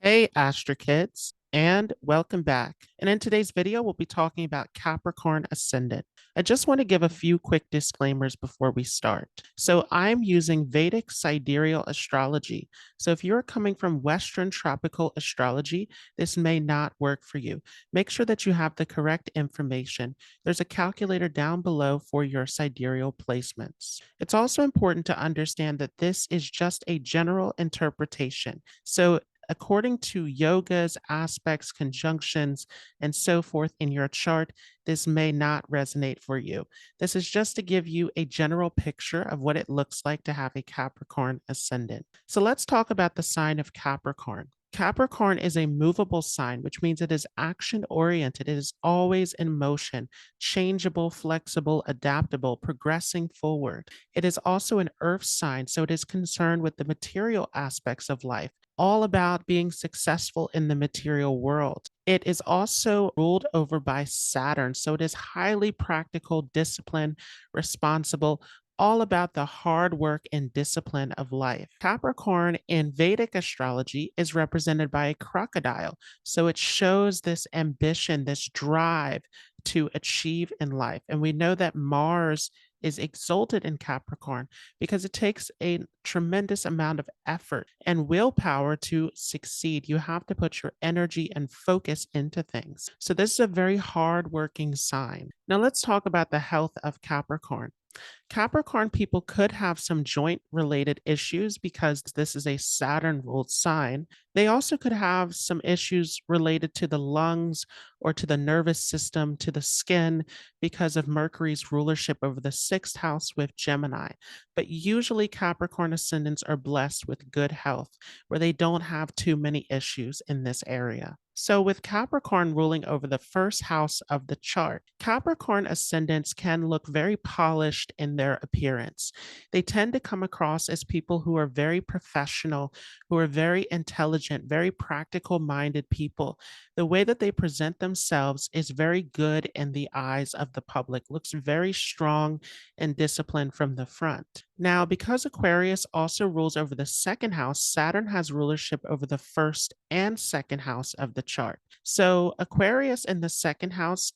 Hey, Astro Kids, and welcome back. And in today's video, we'll be talking about Capricorn Ascendant. I just want to give a few quick disclaimers before we start. So, I'm using Vedic Sidereal astrology. So, if you're coming from Western tropical astrology, this may not work for you. Make sure that you have the correct information. There's a calculator down below for your sidereal placements. It's also important to understand that this is just a general interpretation. So, according to yogas, aspects, conjunctions, and so forth in your chart, this may not resonate for you. This is just to give you a general picture of what it looks like to have a Capricorn ascendant. So let's talk about the sign of Capricorn. Capricorn is a movable sign, which means it is action oriented. It is always in motion, changeable, flexible, adaptable, progressing forward. It is also an earth sign, so it is concerned with the material aspects of life, all about being successful in the material world. It is also ruled over by Saturn, so it is highly practical, disciplined, responsible, all about the hard work and discipline of life. Capricorn in Vedic astrology is represented by a crocodile, so it shows this ambition, this drive to achieve in life. And we know that Mars is exalted in Capricorn because it takes a tremendous amount of effort and willpower to succeed. You have to put your energy and focus into things. So, this is a very hardworking sign. Now, let's talk about the health of Capricorn. Capricorn people could have some joint related issues because this is a Saturn ruled sign. They also could have some issues related to the lungs or to the nervous system, to the skin, because of Mercury's rulership over the sixth house with Gemini. But usually, Capricorn ascendants are blessed with good health, where they don't have too many issues in this area. So, with Capricorn ruling over the first house of the chart, Capricorn ascendants can look very polished in their appearance. They tend to come across as people who are very professional, who are very intelligent, very practical minded people. The way that they present themselves is very good in the eyes of the public, looks very strong and disciplined from the front. Now, because Aquarius also rules over the second house, Saturn has rulership over the first and second house of the chart. So, Aquarius in the second house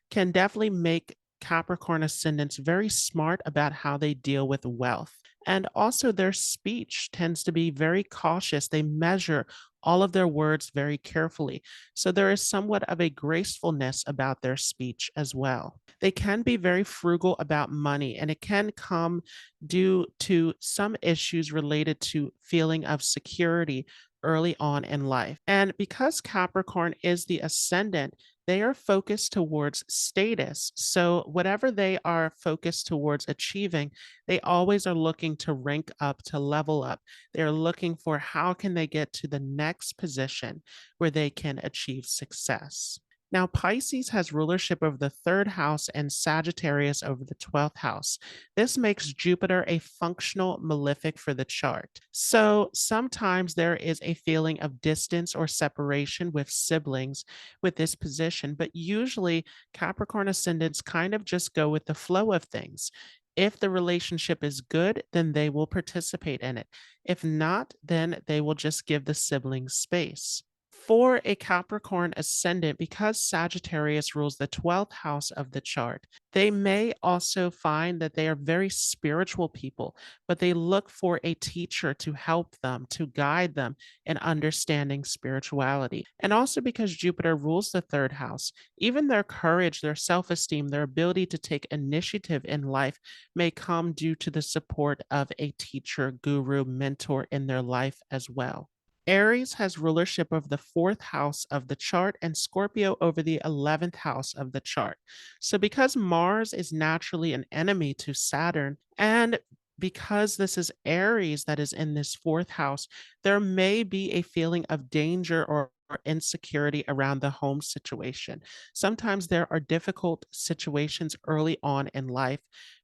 can definitely make Capricorn ascendants very smart about how they deal with wealth. And also, their speech tends to be very cautious. They measure all of their words very carefully. So, there is somewhat of a gracefulness about their speech as well. They can be very frugal about money, and it can come due to some issues related to feeling of security early on in life. And because Capricorn is the ascendant, they are focused towards status. So, whatever they are focused towards achieving, they always are looking to rank up, to level up. They're looking for how can they get to the next position where they can achieve success. Now, Pisces has rulership over the third house and Sagittarius over the 12th house. This makes Jupiter a functional malefic for the chart. So sometimes there is a feeling of distance or separation with siblings with this position, but usually Capricorn ascendants kind of just go with the flow of things. If the relationship is good, then they will participate in it. If not, then they will just give the siblings space. For a Capricorn ascendant, because Sagittarius rules the 12th house of the chart, they may also find that they are very spiritual people, but they look for a teacher to help them, to guide them in understanding spirituality. And also because Jupiter rules the third house, even their courage, their self esteem, their ability to take initiative in life may come due to the support of a teacher, guru, mentor in their life as well. Aries has rulership over the fourth house of the chart and Scorpio over the 11th house of the chart. So, because Mars is naturally an enemy to Saturn, and because this is Aries that is in this fourth house, there may be a feeling of danger or insecurity around the home situation. Sometimes there are difficult situations early on in life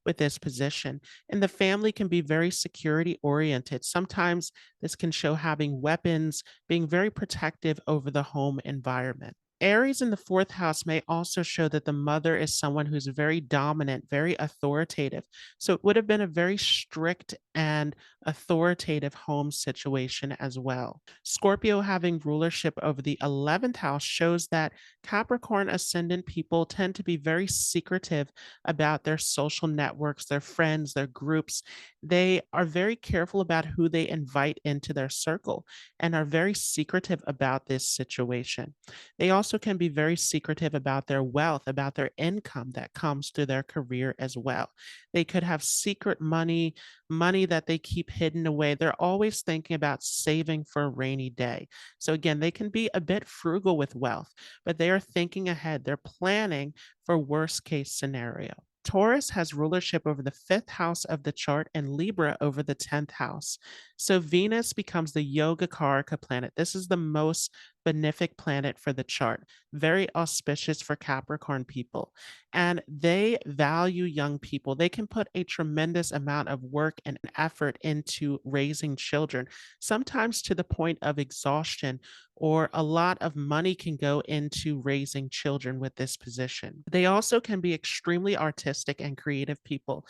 with this position, and the family can be very security oriented. Sometimes this can show having weapons, being very protective over the home environment. Aries in the fourth house may also show that the mother is someone who's very dominant, very authoritative. So it would have been a very strict and authoritative home situation as well. Scorpio having rulership over the 11th house shows that Capricorn ascendant people tend to be very secretive about their social networks, their friends, their groups. They are very careful about who they invite into their circle and are very secretive about this situation. They also can be very secretive about their wealth, about their income that comes through their career as well. They could have secret money, money that they keep hidden away. They're always thinking about saving for a rainy day. So, again, they can be a bit frugal with wealth, but they are thinking ahead. They're planning for worst case scenario. Taurus has rulership over the fifth house of the chart and Libra over the 10th house. So Venus becomes the Yogacaraka planet. This is the most benefic planet for the chart, very auspicious for Capricorn people. And they value young people. They can put a tremendous amount of work and effort into raising children, sometimes to the point of exhaustion, or a lot of money can go into raising children with this position. They also can be extremely artistic and creative people.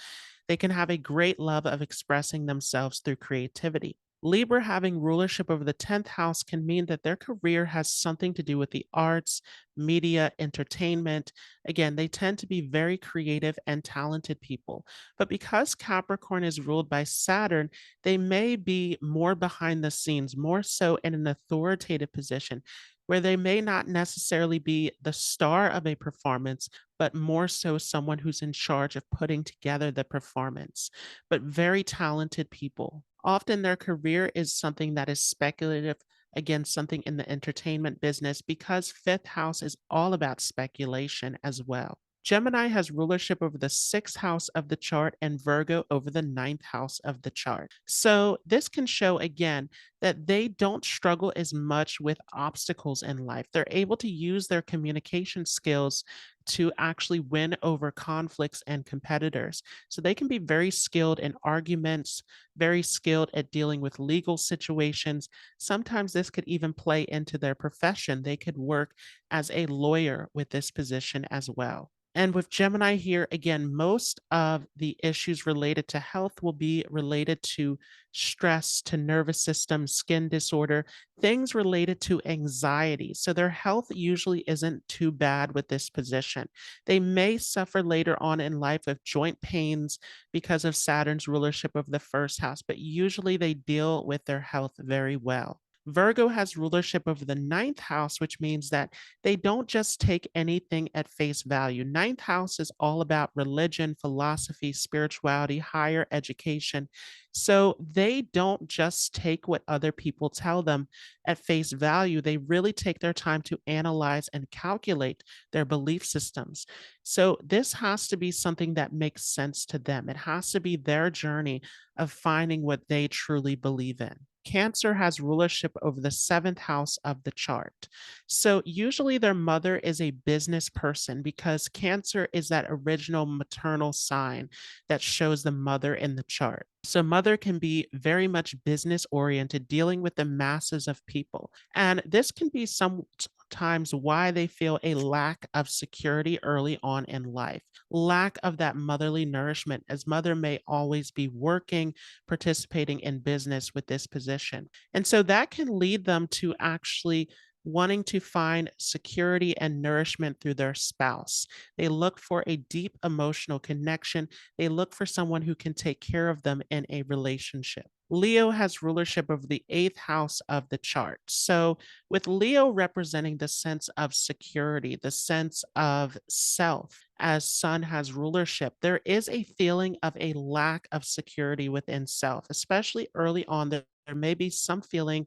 They can have a great love of expressing themselves through creativity. Libra having rulership over the 10th house can mean that their career has something to do with the arts, media, entertainment. Again, they tend to be very creative and talented people. But because Capricorn is ruled by Saturn, they may be more behind the scenes, more so in an authoritative position, where they may not necessarily be the star of a performance, but more so someone who's in charge of putting together the performance. But very talented people. Often their career is something that is speculative, again, something in the entertainment business, because fifth house is all about speculation as well. Gemini has rulership over the sixth house of the chart and Virgo over the ninth house of the chart. So, this can show again that they don't struggle as much with obstacles in life. They're able to use their communication skills to actually win over conflicts and competitors. So, they can be very skilled in arguments, very skilled at dealing with legal situations. Sometimes this could even play into their profession. They could work as a lawyer with this position as well. And with Gemini here, again, most of the issues related to health will be related to stress, to nervous system, skin disorder, things related to anxiety. So their health usually isn't too bad with this position. They may suffer later on in life of joint pains because of Saturn's rulership of the first house, but usually they deal with their health very well. Virgo has rulership over the ninth house, which means that they don't just take anything at face value. Ninth house is all about religion, philosophy, spirituality, higher education. So they don't just take what other people tell them at face value. They really take their time to analyze and calculate their belief systems. So this has to be something that makes sense to them. It has to be their journey of finding what they truly believe in. Cancer has rulership over the seventh house of the chart. So usually their mother is a business person because Cancer is that original maternal sign that shows the mother in the chart. So mother can be very much business oriented, dealing with the masses of people. And this can be sometimes why they feel a lack of security early on in life, lack of that motherly nourishment, as mother may always be working, participating in business with this position. And so that can lead them to actually wanting to find security and nourishment through their spouse. They look for a deep emotional connection. They look for someone who can take care of them in a relationship. Leo has rulership over the eighth house of the chart. So, with Leo representing the sense of security, the sense of self, as Sun has rulership, there is a feeling of a lack of security within self, especially early on. There may be some feeling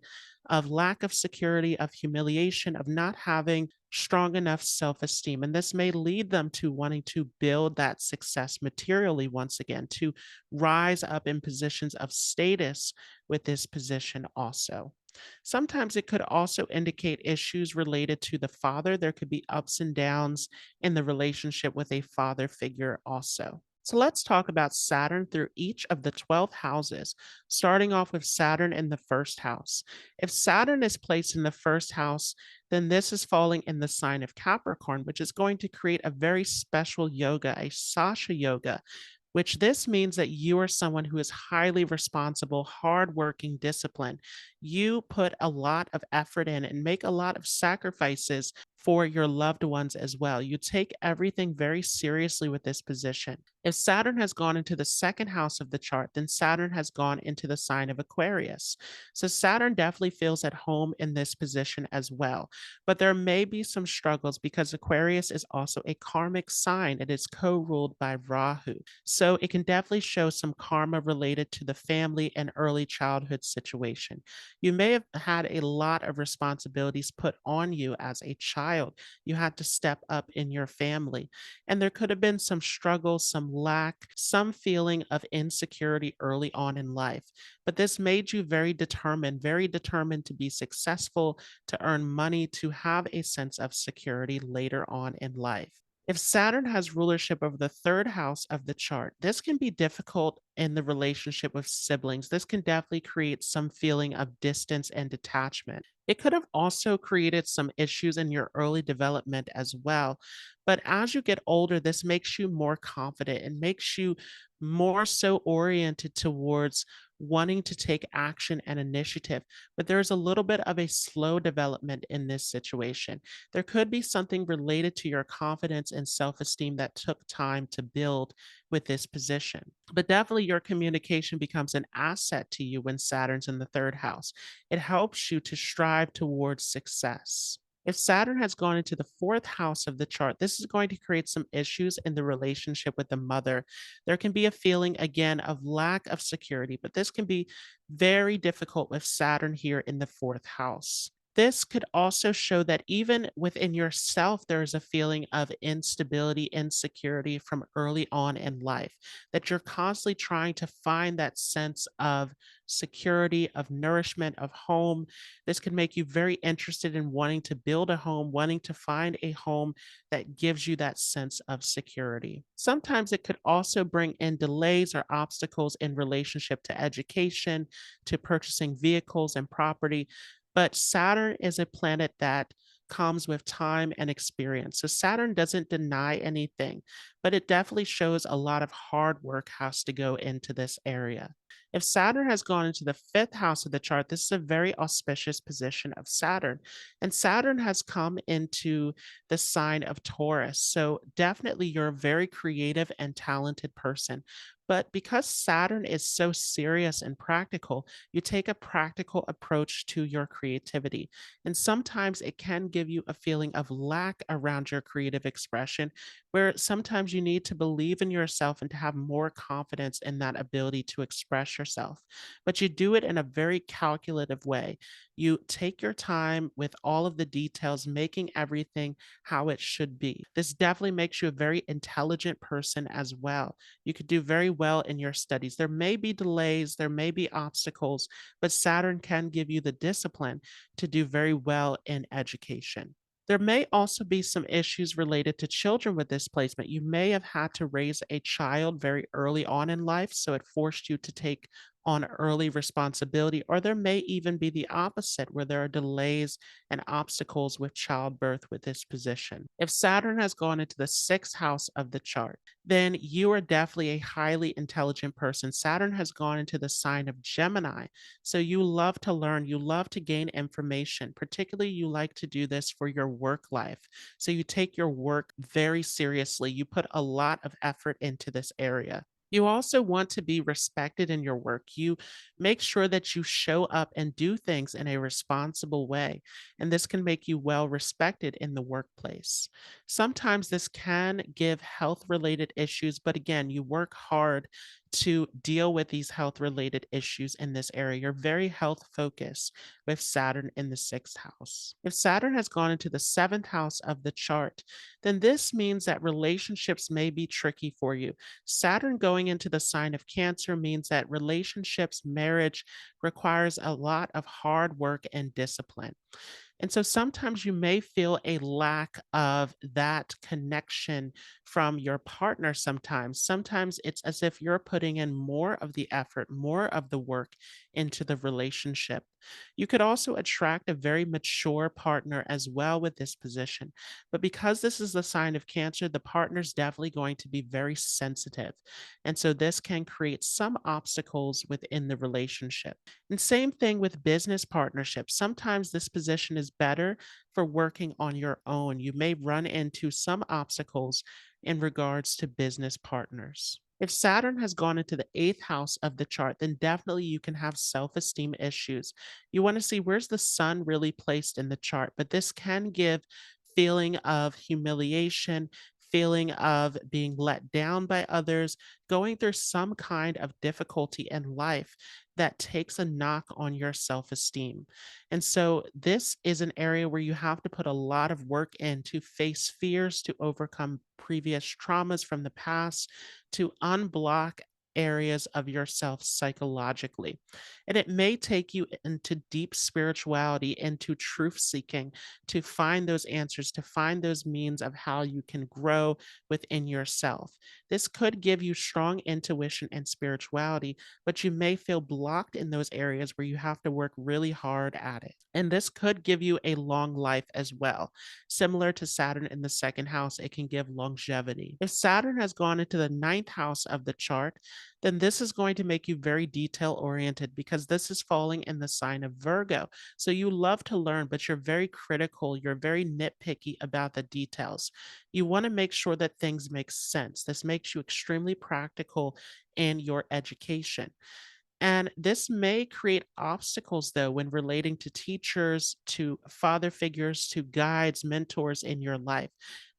of lack of security, of humiliation, of not having strong enough self esteem. And this may lead them to wanting to build that success materially once again, to rise up in positions of status with this position also. Sometimes it could also indicate issues related to the father. There could be ups and downs in the relationship with a father figure also. So let's talk about Saturn through each of the 12 houses, starting off with Saturn in the first house. If Saturn is placed in the first house, then this is falling in the sign of Capricorn, which is going to create a very special yoga, a Sasha yoga, which this means that you are someone who is highly responsible, hardworking, disciplined. You put a lot of effort in and make a lot of sacrifices for your loved ones as well. You take everything very seriously with this position. If Saturn has gone into the second house of the chart, then Saturn has gone into the sign of Aquarius. So Saturn definitely feels at home in this position as well. But there may be some struggles because Aquarius is also a karmic sign. It is co ruled by Rahu. So it can definitely show some karma related to the family and early childhood situation. You may have had a lot of responsibilities put on you as a child. You had to step up in your family. And there could have been some struggle, some lack, some feeling of insecurity early on in life. But this made you very determined to be successful, to earn money, to have a sense of security later on in life. If Saturn has rulership over the third house of the chart, this can be difficult in the relationship with siblings. This can definitely create some feeling of distance and detachment. It could have also created some issues in your early development as well. But as you get older, this makes you more confident and makes you more so oriented towards wanting to take action and initiative. But there's a little bit of a slow development in this situation. There could be something related to your confidence and self esteem that took time to build with this position. But definitely, your communication becomes an asset to you when Saturn's in the third house. It helps you to strive towards success. If Saturn has gone into the fourth house of the chart, this is going to create some issues in the relationship with the mother. There can be a feeling, again, of lack of security, but this can be very difficult with Saturn here in the fourth house. This could also show that even within yourself, there is a feeling of instability, insecurity from early on in life, that you're constantly trying to find that sense of security, of nourishment, of home. This can make you very interested in wanting to build a home, wanting to find a home that gives you that sense of security. Sometimes it could also bring in delays or obstacles in relationship to education, to purchasing vehicles and property. But Saturn is a planet that comes with time and experience. So Saturn doesn't deny anything, but it definitely shows a lot of hard work has to go into this area. If Saturn has gone into the fifth house of the chart, this is a very auspicious position of Saturn. And Saturn has come into the sign of Taurus. So definitely you're a very creative and talented person. But because Saturn is so serious and practical, you take a practical approach to your creativity. And sometimes it can give you a feeling of lack around your creative expression, where sometimes you need to believe in yourself and to have more confidence in that ability to express yourself. But you do it in a very calculative way. You take your time with all of the details, making everything how it should be. This definitely makes you a very intelligent person as well. You could do very well in your studies. There may be delays, there may be obstacles, but Saturn can give you the discipline to do very well in education. There may also be some issues related to children with this placement. You may have had to raise a child very early on in life, so it forced you to take on early responsibility, or there may even be the opposite, where there are delays and obstacles with childbirth with this position. If Saturn has gone into the sixth house of the chart, then you are definitely a highly intelligent person. Saturn has gone into the sign of Gemini. So you love to learn, you love to gain information. Particularly, you like to do this for your work life. So you take your work very seriously. You put a lot of effort into this area. You also want to be respected in your work. You make sure that you show up and do things in a responsible way. And this can make you well respected in the workplace. Sometimes this can give health related issues, but again, you work hard to deal with these health related issues in this area. You're very health focused with Saturn in the sixth house. If Saturn has gone into the seventh house of the chart, then this means that relationships may be tricky for you. Saturn going into the sign of Cancer means that relationships, marriage requires a lot of hard work and discipline. And so sometimes you may feel a lack of that connection from your partner sometimes. Sometimes it's as if you're putting in more of the effort, more of the work into the relationship. You could also attract a very mature partner as well with this position. But because this is the sign of Cancer, the partner's definitely going to be very sensitive. And so this can create some obstacles within the relationship. And same thing with business partnerships. Sometimes this position is better for working on your own. You may run into some obstacles in regards to business partners. If Saturn has gone into the eighth house of the chart, then definitely you can have self esteem issues. You want to see where's the sun really placed in the chart, but this can give feeling of humiliation, feeling of being let down by others, going through some kind of difficulty in life that takes a knock on your self esteem. And so, this is an area where you have to put a lot of work in to face fears, to overcome previous traumas from the past, to unblock areas of yourself psychologically. And it may take you into deep spirituality, into truth seeking to find those answers, to find those means of how you can grow within yourself. This could give you strong intuition and spirituality, but you may feel blocked in those areas where you have to work really hard at it. And this could give you a long life as well. Similar to Saturn in the second house, it can give longevity. If Saturn has gone into the ninth house of the chart, then this is going to make you very detail oriented because this is falling in the sign of Virgo. So you love to learn, but you're very critical. You're very nitpicky about the details. You want to make sure that things make sense. This makes you extremely practical in your education. And this may create obstacles, though, when relating to teachers, to father figures, to guides, mentors in your life,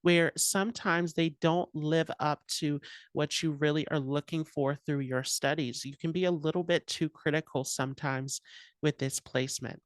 where sometimes they don't live up to what you really are looking for through your studies. You can be a little bit too critical sometimes with this placement.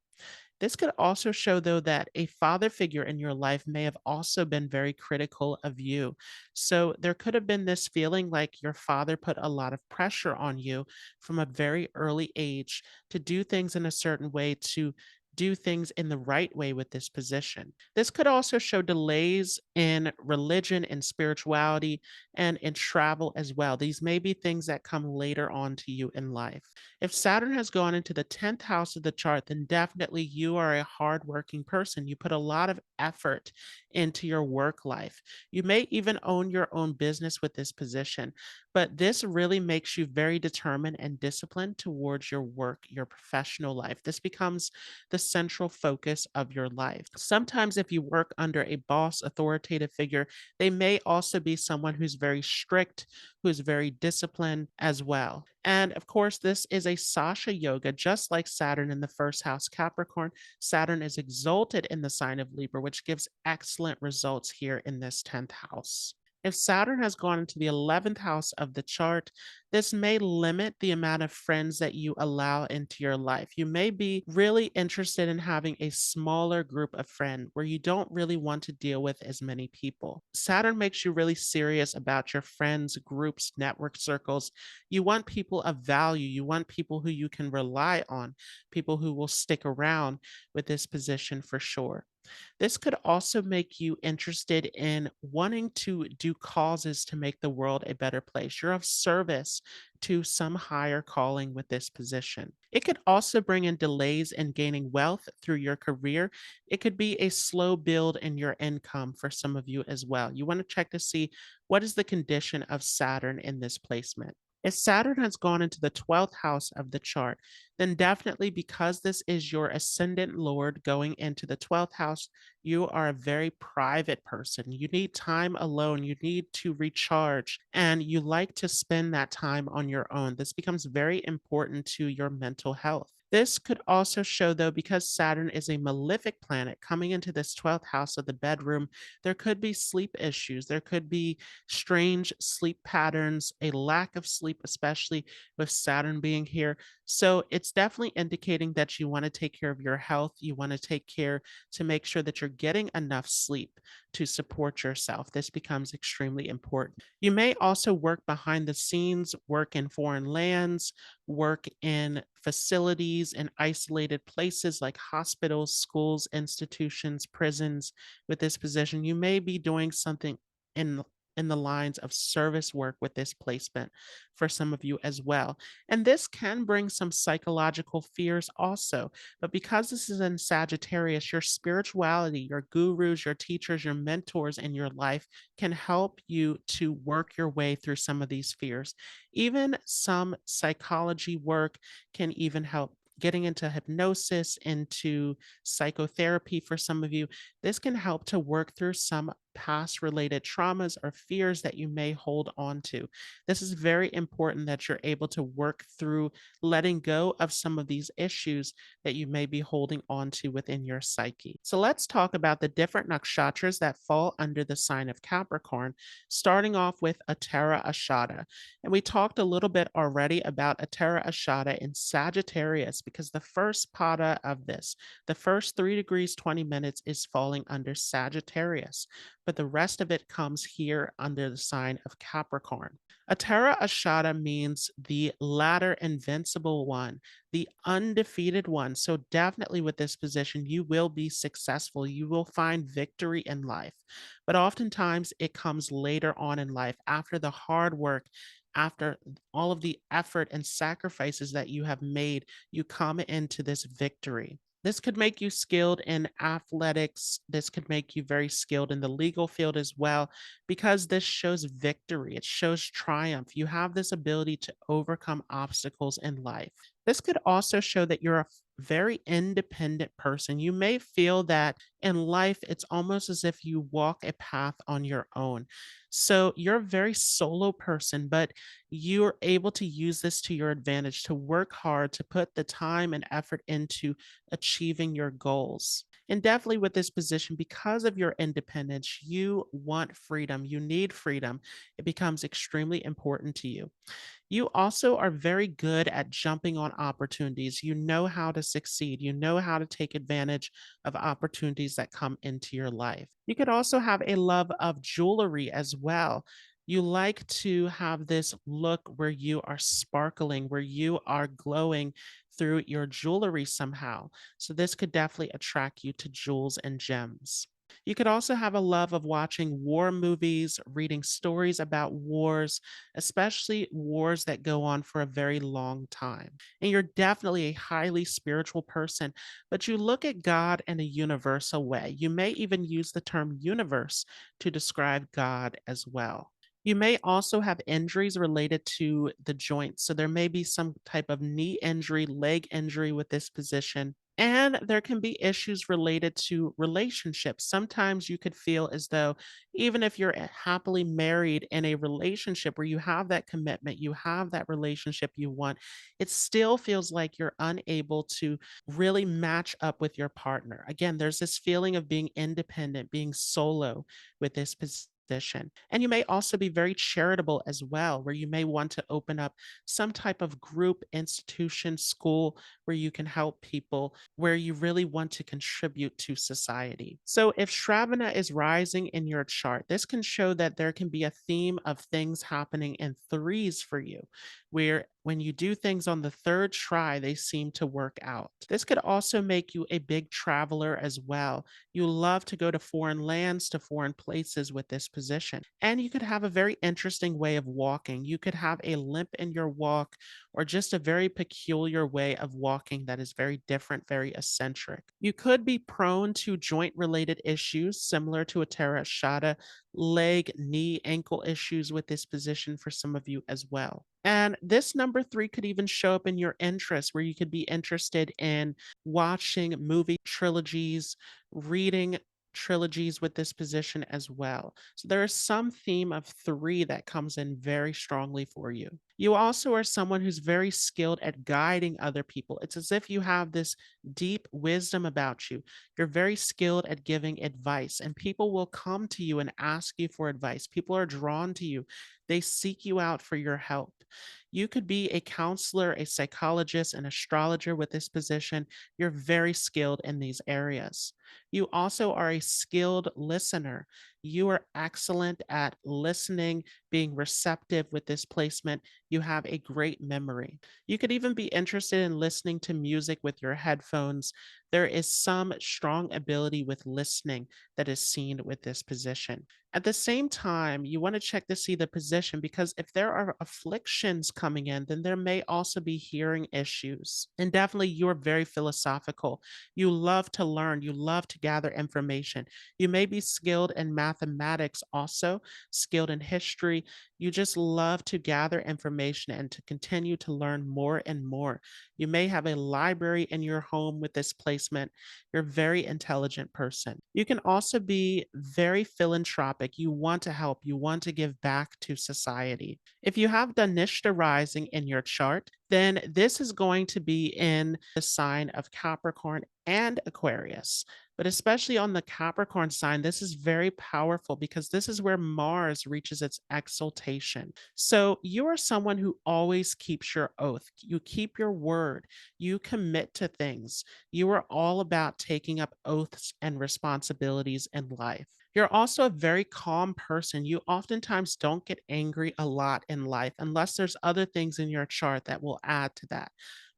This could also show, though, that a father figure in your life may have also been very critical of you. So there could have been this feeling like your father put a lot of pressure on you from a very early age to do things in a certain way, to do things in the right way with this position. This could also show delays in religion and spirituality and in travel as well. These may be things that come later on to you in life. If Saturn has gone into the 10th house of the chart, then definitely you are a hardworking person. You put a lot of effort into your work life. You may even own your own business with this position, but this really makes you very determined and disciplined towards your work, your professional life. This becomes the central focus of your life. Sometimes, if you work under a boss, authoritative figure, they may also be someone who's very strict, who's very disciplined as well. And of course, this is a Sasha yoga, just like Saturn in the first house, Capricorn. Saturn is exalted in the sign of Libra, which gives excellent results here in this 10th house. If Saturn has gone into the 11th house of the chart, this may limit the amount of friends that you allow into your life. You may be really interested in having a smaller group of friends where you don't really want to deal with as many people. Saturn makes you really serious about your friends, groups, network circles. You want people of value. You want people who you can rely on, people who will stick around with this position for sure. This could also make you interested in wanting to do causes to make the world a better place. You're of service to some higher calling with this position. It could also bring in delays in gaining wealth through your career. It could be a slow build in your income for some of you as well. You want to check to see what is the condition of Saturn in this placement. If Saturn has gone into the 12th house of the chart, then definitely because this is your ascendant lord going into the 12th house, you are a very private person. You need time alone. You need to recharge, and you like to spend that time on your own. This becomes very important to your mental health. This could also show, though, because Saturn is a malefic planet coming into this 12th house of the bedroom, there could be sleep issues. There could be strange sleep patterns, a lack of sleep, especially with Saturn being here. So it's definitely indicating that you want to take care of your health. You want to take care to make sure that you're getting enough sleep to support yourself. This becomes extremely important. You may also work behind the scenes, work in foreign lands, work in facilities in isolated places like hospitals, schools, institutions, prisons. With this position, you may be doing something in in the lines of service work with this placement for some of you as well. And this can bring some psychological fears also. But because this is in Sagittarius, your spirituality, your gurus, your teachers, your mentors in your life can help you to work your way through some of these fears. Even some psychology work can even help. Getting into hypnosis, into psychotherapy for some of you, this can help to work through some past related traumas or fears that you may hold on to. This is very important that you're able to work through letting go of some of these issues that you may be holding on to within your psyche. So let's talk about the different nakshatras that fall under the sign of Capricorn, starting off with Uttarashada. And we talked a little bit already about Uttarashada in Sagittarius because the first pada of this, the first 3 degrees 20 minutes, is falling under Sagittarius, but the rest of it comes here under the sign of Capricorn. Atara Ashada means the latter invincible one, the undefeated one. So, definitely with this position, you will be successful. You will find victory in life. But oftentimes, it comes later on in life after the hard work. After all of the effort and sacrifices that you have made, you come into this victory. This could make you skilled in athletics. This could make you very skilled in the legal field as well, because this shows victory. It shows triumph. You have this ability to overcome obstacles in life. This could also show that you're a very independent person. You may feel that in life, it's almost as if you walk a path on your own. So you're a very solo person, but you're able to use this to your advantage to work hard, to put the time and effort into achieving your goals. And definitely with this position, because of your independence, you want freedom, you need freedom. It becomes extremely important to you. You also are very good at jumping on opportunities. You know how to succeed. You know how to take advantage of opportunities that come into your life. You could also have a love of jewelry as well. You like to have this look where you are sparkling, where you are glowing through your jewelry somehow. So, this could definitely attract you to jewels and gems. You could also have a love of watching war movies, reading stories about wars, especially wars that go on for a very long time. And you're definitely a highly spiritual person, but you look at God in a universal way. You may even use the term universe to describe God as well. You may also have injuries related to the joints. So there may be some type of knee injury, leg injury with this position. And there can be issues related to relationships. Sometimes you could feel as though, even if you're happily married in a relationship where you have that commitment, you have that relationship you want, it still feels like you're unable to really match up with your partner. Again, there's this feeling of being independent, being solo with this position. And you may also be very charitable as well, where you may want to open up some type of group, institution, school where you can help people, where you really want to contribute to society. So, if Shravana is rising in your chart, this can show that there can be a theme of things happening in threes for you, where when you do things on the third try, they seem to work out. This could also make you a big traveler as well. You love to go to foreign lands, to foreign places with this position. And you could have a very interesting way of walking. You could have a limp in your walk, or just a very peculiar way of walking that is very different, very eccentric. You could be prone to joint related issues similar to a Tara Shada, leg, knee, ankle issues with this position for some of you as well. And this number three could even show up in your interests, where you could be interested in watching movie trilogies, reading trilogies with this position as well. So there is some theme of three that comes in very strongly for you. You also are someone who's very skilled at guiding other people. It's as if you have this deep wisdom about you. You're very skilled at giving advice, and people will come to you and ask you for advice. People are drawn to you. They seek you out for your help. You could be a counselor, a psychologist, an astrologer with this position. You're very skilled in these areas. You also are a skilled listener. You are excellent at listening, being receptive with this placement. You have a great memory. You could even be interested in listening to music with your headphones. There is some strong ability with listening that is seen with this position. At the same time, you want to check to see the position because if there are afflictions coming in, then there may also be hearing issues. And definitely, you're very philosophical. You love to learn, you love to gather information. You may be skilled in mathematics, also skilled in history. You just love to gather information and to continue to learn more and more. You may have a library in your home with this placement. You're a very intelligent person. You can also be very philanthropic. You want to help, you want to give back to society. If you have Dhanishta rising in your chart, then this is going to be in the sign of Capricorn and Aquarius. But especially on the Capricorn sign, this is very powerful because this is where Mars reaches its exaltation. So you are someone who always keeps your oath. You keep your word. You commit to things. You are all about taking up oaths and responsibilities in life. You're also a very calm person. You oftentimes don't get angry a lot in life unless there's other things in your chart that will add to that.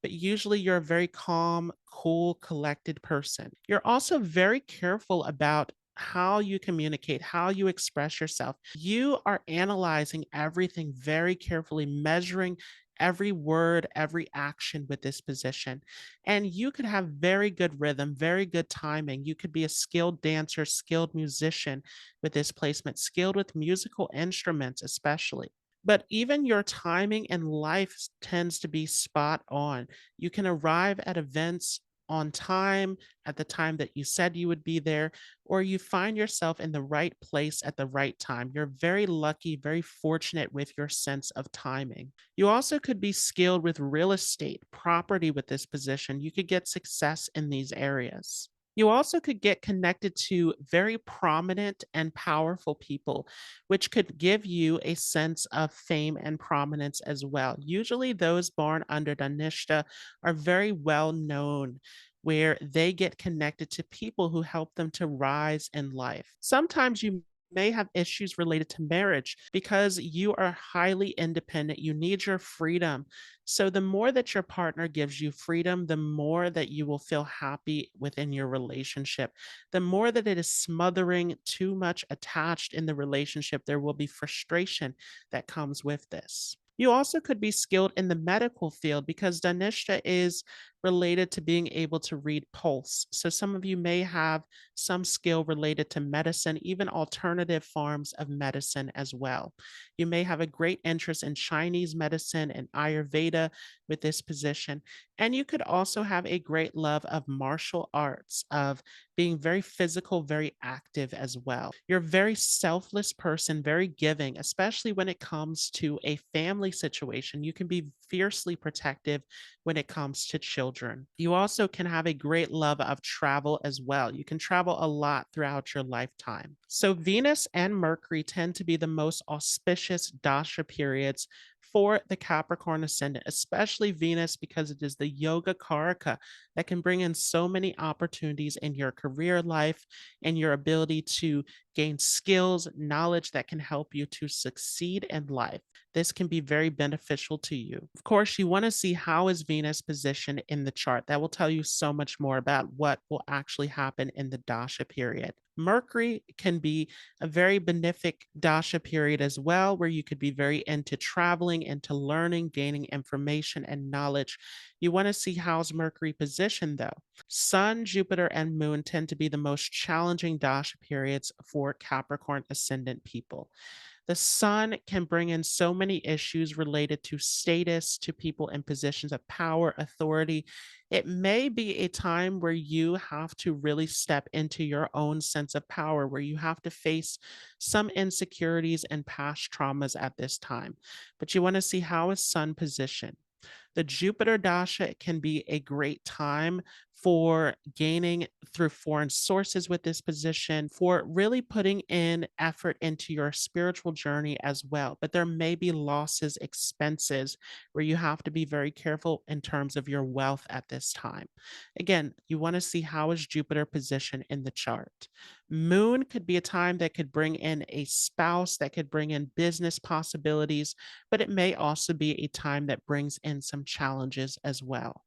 But usually you're a very calm, cool, collected person. You're also very careful about how you communicate, how you express yourself. You are analyzing everything very carefully, measuring every word, every action with this position. And you could have very good rhythm, very good timing. You could be a skilled dancer, skilled musician with this placement, skilled with musical instruments, especially. But even your timing in life tends to be spot on. You can arrive at events on time, at the time that you said you would be there, or you find yourself in the right place at the right time. You're very lucky, very fortunate with your sense of timing. You also could be skilled with real estate, property with this position. You could get success in these areas. You also could get connected to very prominent and powerful people, which could give you a sense of fame and prominence as well. Usually, those born under Dhanishta are very well known, where they get connected to people who help them to rise in life. Sometimes you may have issues related to marriage because you are highly independent. You need your freedom. So, the more that your partner gives you freedom, the more that you will feel happy within your relationship. The more that it is smothering too much attached in the relationship, there will be frustration that comes with this. You also could be skilled in the medical field because Dhanishta is related to being able to read pulse. So some of you may have some skill related to medicine, even alternative forms of medicine as well. You may have a great interest in Chinese medicine and Ayurveda with this position. And you could also have a great love of martial arts, of being very physical, very active as well. You're a very selfless person, very giving, especially when it comes to a family situation. You can be fiercely protective when it comes to children. You also can have a great love of travel as well. You can travel a lot throughout your lifetime. So, Venus and Mercury tend to be the most auspicious Dasha periods for the Capricorn ascendant, especially Venus, because it is the yoga karaka that can bring in so many opportunities in your career life and your ability to gain skills, knowledge that can help you to succeed in life. This can be very beneficial to you. Of course, you want to see how is Venus positioned in the chart. That will tell you so much more about what will actually happen in the Dasha period. Mercury can be a very benefic Dasha period as well, where you could be very into traveling, into learning, gaining information and knowledge. You want to see how's Mercury positioned though. Sun, Jupiter, and Moon tend to be the most challenging Dasha periods for Capricorn ascendant people. The sun can bring in so many issues related to status, to people in positions of power, authority. It may be a time where you have to really step into your own sense of power, where you have to face some insecurities and past traumas at this time. But you want to see how is sun position. The Jupiter Dasha can be a great time for gaining through foreign sources with this position, for really putting in effort into your spiritual journey as well. But there may be losses, expenses, where you have to be very careful in terms of your wealth at this time. Again, you want to see how is Jupiter positioned in the chart. Moon could be a time that could bring in a spouse, that could bring in business possibilities, but it may also be a time that brings in some challenges as well.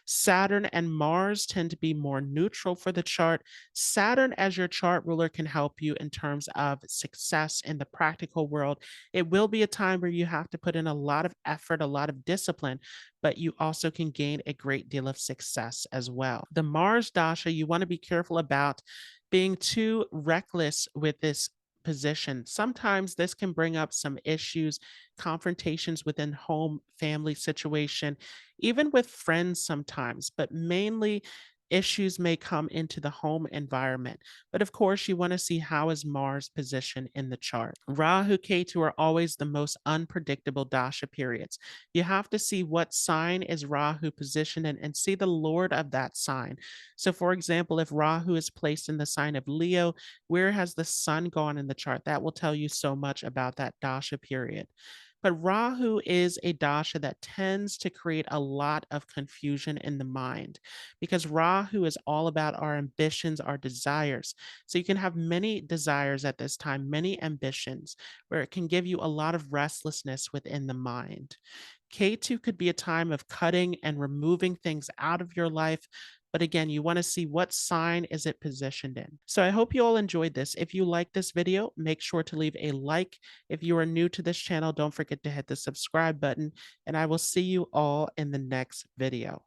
Saturn and Mars tend to be more neutral for the chart. Saturn, as your chart ruler, can help you in terms of success in the practical world. It will be a time where you have to put in a lot of effort, a lot of discipline, but you also can gain a great deal of success as well. The Mars Dasha, you want to be careful about being too reckless with this position. Sometimes this can bring up some issues, confrontations within home, family situation, even with friends sometimes, but mainly issues may come into the home environment. But of course, you want to see how is Mars positioned in the chart. Rahu, Ketu are always the most unpredictable dasha periods. You have to see what sign is Rahu positioned in and see the lord of that sign. So for example, if Rahu is placed in the sign of Leo, where has the sun gone in the chart? That will tell you so much about that dasha period. But Rahu is a dasha that tends to create a lot of confusion in the mind because Rahu is all about our ambitions, our desires. So you can have many desires at this time, many ambitions, where it can give you a lot of restlessness within the mind. K2 could be a time of cutting and removing things out of your life. But again, you want to see what sign is it positioned in. So I hope you all enjoyed this. If you like this video, make sure to leave a like. If you are new to this channel, don't forget to hit the subscribe button, and I will see you all in the next video.